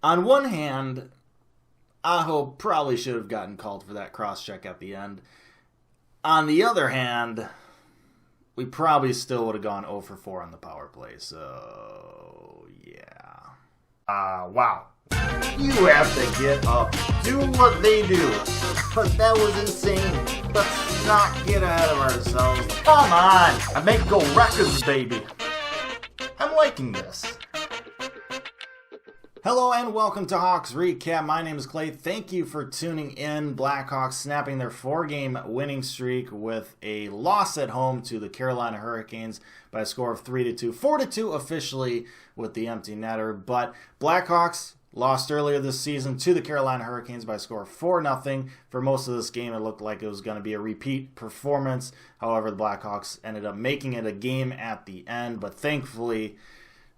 On one hand, Aho probably should have gotten called for that cross-check at the end. On the other hand, we probably still would have gone 0 for 4 on the power play. So, yeah. Wow. You have to get up, do what they do. But that was insane. Let's not get ahead of ourselves. Come on. I make go records, baby. I'm liking this. Hello and welcome to Hawks Recap. My name is Clay. Thank you for tuning in. Blackhawks snapping their 4-game winning streak with a loss at home to the Carolina Hurricanes by a score of 3-2. 4-2 officially with the empty netter, but Blackhawks lost earlier this season to the Carolina Hurricanes by a score of 4-0. For most of this game, it looked like it was going to be a repeat performance. However, the Blackhawks ended up making it a game at the end, but thankfully,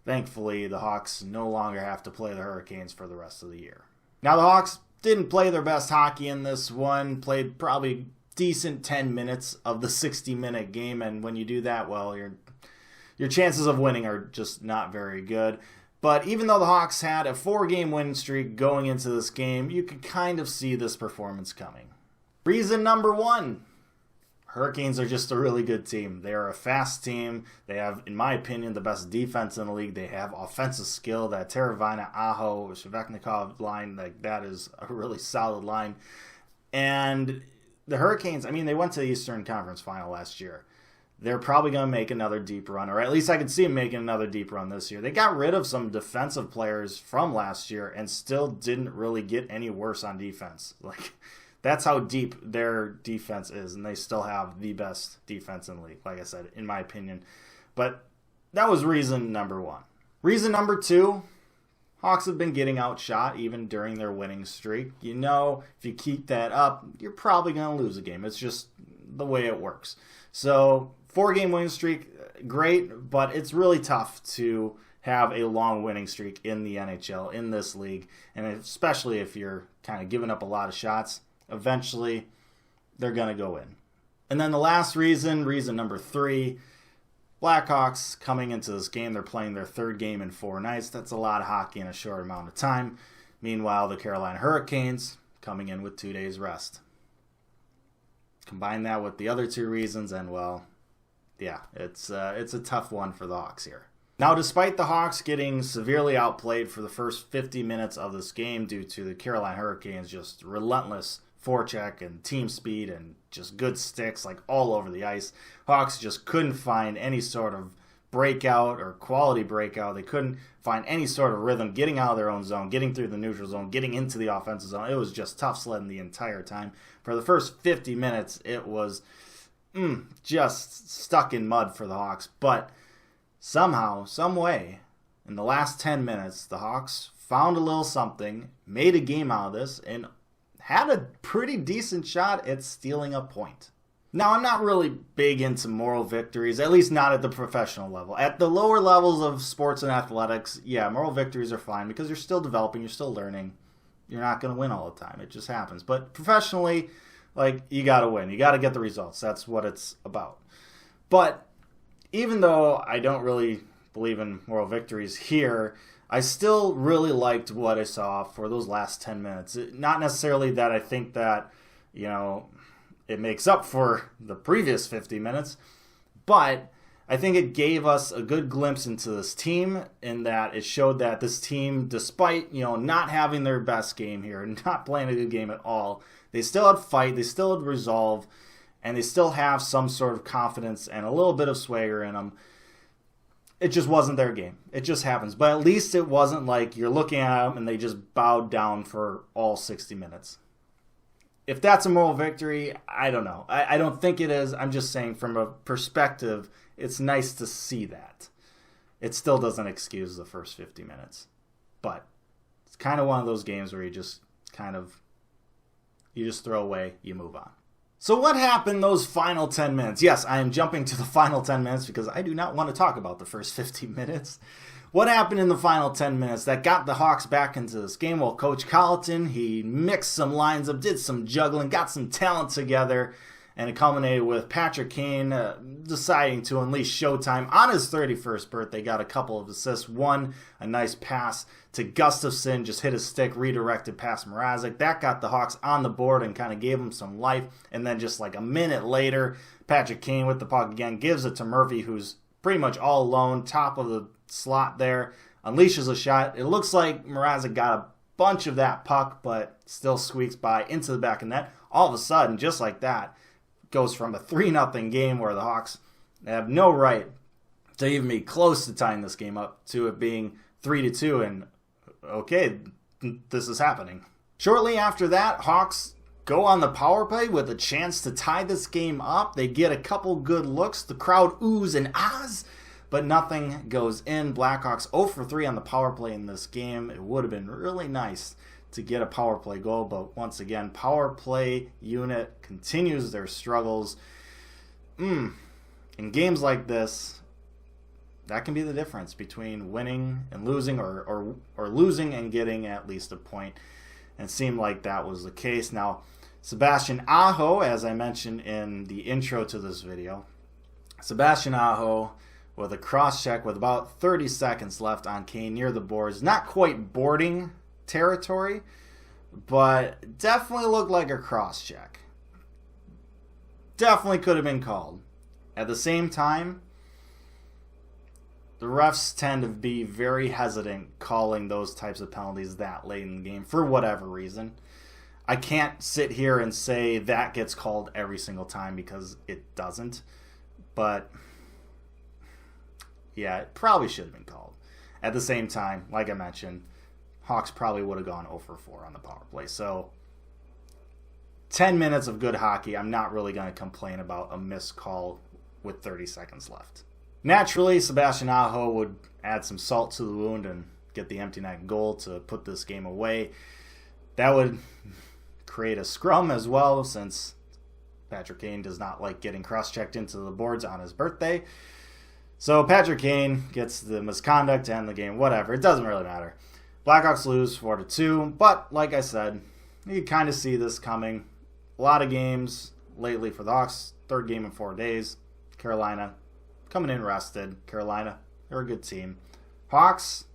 the Hawks no longer have to play the Hurricanes for the rest of the year. Now, the Hawks didn't play their best hockey in this one, played probably decent 10 minutes of the 60-minute game, and when you do that, well, your chances of winning are just not very good. But even though the Hawks had a 4-game winning streak going into this game, you could kind of see this performance coming. Reason number 1. Hurricanes are just a really good team. They are a fast team. They have, in my opinion, the best defense in the league. They have offensive skill. That Teravainen, Aho, Svechnikov line, that is a really solid line. And the Hurricanes, they went to the Eastern Conference Final last year. They're probably going to make another deep run, or at least I can see them making another deep run this year. They got rid of some defensive players from last year and still didn't really get any worse on defense. That's how deep their defense is, and they still have the best defense in the league, like I said, in my opinion. But that was reason number 1. Reason number 2, Hawks have been getting outshot even during their winning streak. If you keep that up, you're probably going to lose a game. It's just the way it works. So, 4-game winning streak, great, but it's really tough to have a long winning streak in the NHL, in this league, and especially if you're kind of giving up a lot of shots. Eventually, they're going to go in. And then the last reason number 3, Blackhawks coming into this game, they're playing their 3rd game in 4 nights. That's a lot of hockey in a short amount of time. Meanwhile, the Carolina Hurricanes coming in with 2 days rest. Combine that with the other 2 reasons, and well, yeah, it's a tough one for the Hawks here. Now, despite the Hawks getting severely outplayed for the first 50 minutes of this game due to the Carolina Hurricanes just relentless forecheck and team speed and just good sticks all over the ice, Hawks just couldn't find any sort of breakout or quality breakout. They couldn't find any sort of rhythm getting out of their own zone, getting through the neutral zone, getting into the offensive zone. It was just tough sledding the entire time. For the first 50 minutes, it was just stuck in mud for the Hawks. But somehow, some way, in the last 10 minutes, the Hawks found a little something, made a game out of this, and had a pretty decent shot at stealing a point. Now, I'm not really big into moral victories, at least not at the professional level. At the lower levels of sports and athletics, yeah, moral victories are fine because you're still developing, you're still learning. You're not going to win all the time. It just happens. But professionally, you got to win. You got to get the results. That's what it's about. But even though I don't really believe in moral victories here, I still really liked what I saw for those last 10 minutes. Not necessarily that I think that, it makes up for the previous 50 minutes, but I think it gave us a good glimpse into this team in that it showed that this team, despite, not having their best game here and not playing a good game at all, they still had fight, they still had resolve, and they still have some sort of confidence and a little bit of swagger in them. It just wasn't their game. It just happens. But at least it wasn't like you're looking at them and they just bowed down for all 60 minutes. If that's a moral victory, I don't know. I don't think it is. I'm just saying from a perspective, it's nice to see that. It still doesn't excuse the first 50 minutes. But it's kind of one of those games where you just throw away, you move on. So what happened those final 10 minutes? Yes, I am jumping to the final 10 minutes because I do not want to talk about the first 15 minutes. What happened in the final 10 minutes that got the Hawks back into this game? Well, Coach Colleton, he mixed some lines up, did some juggling, got some talent together, And it culminated with Patrick Kane deciding to unleash showtime on his 31st birthday. Got a couple of assists. One, a nice pass to Gustafsson. Just hit his stick, redirected past Mrazek. That got the Hawks on the board and kind of gave them some life. And then just like a minute later, Patrick Kane with the puck again. Gives it to Murphy, who's pretty much all alone. Top of the slot there. Unleashes a shot. It looks like Mrazek got a bunch of that puck, but still squeaks by into the back of net. All of a sudden, just like that, goes from a 3-0 game where the Hawks have no right to even be close to tying this game up to it being 3-2, and okay, this is happening. Shortly after that, Hawks go on the power play with a chance to tie this game up. They get a couple good looks. The crowd oohs and ahs, but nothing goes in. Blackhawks 0 for 3 on the power play in this game. It would have been really nice to get a power play goal, but once again, power play unit continues their struggles. In games like this, that can be the difference between winning and losing, or losing and getting at least a point. And it seemed like that was the case. Now, Sebastian Aho, as I mentioned in the intro to this video, Sebastian Aho with a cross-check with about 30 seconds left on Kane near the boards. Not quite boarding territory, but definitely looked like a cross-check. Definitely could have been called. At the same time, the refs tend to be very hesitant calling those types of penalties that late in the game for whatever reason. I can't sit here and say that gets called every single time because it doesn't. But yeah, it probably should have been called. At the same time, like I mentioned, Hawks probably would have gone 0 for 4 on the power play. So 10 minutes of good hockey. I'm not really going to complain about a missed call with 30 seconds left. Naturally, Sebastian Aho would add some salt to the wound and get the empty net goal to put this game away. That would create a scrum as well, since Patrick Kane does not like getting cross-checked into the boards on his birthday. So Patrick Kane gets the misconduct to end the game. Whatever. It doesn't really matter. Blackhawks lose 4-2, but like I said, you kind of see this coming. A lot of games lately for the Hawks. Third game in 4 days. Carolina coming in rested. Carolina, they're a good team. Hawks,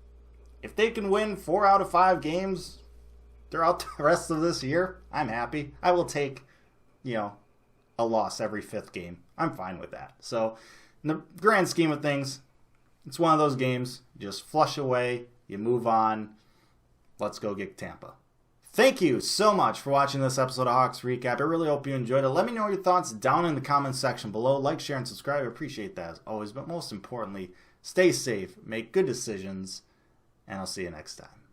if they can win 4 out of 5 games throughout the rest of this year, I'm happy. I will take, a loss every 5th game. I'm fine with that. So in the grand scheme of things, it's one of those games. You just flush away. You move on. Let's go get Tampa. Thank you so much for watching this episode of Hawks Recap. I really hope you enjoyed it. Let me know your thoughts down in the comments section below. Like, share, and subscribe. I appreciate that as always. But most importantly, stay safe, make good decisions, and I'll see you next time.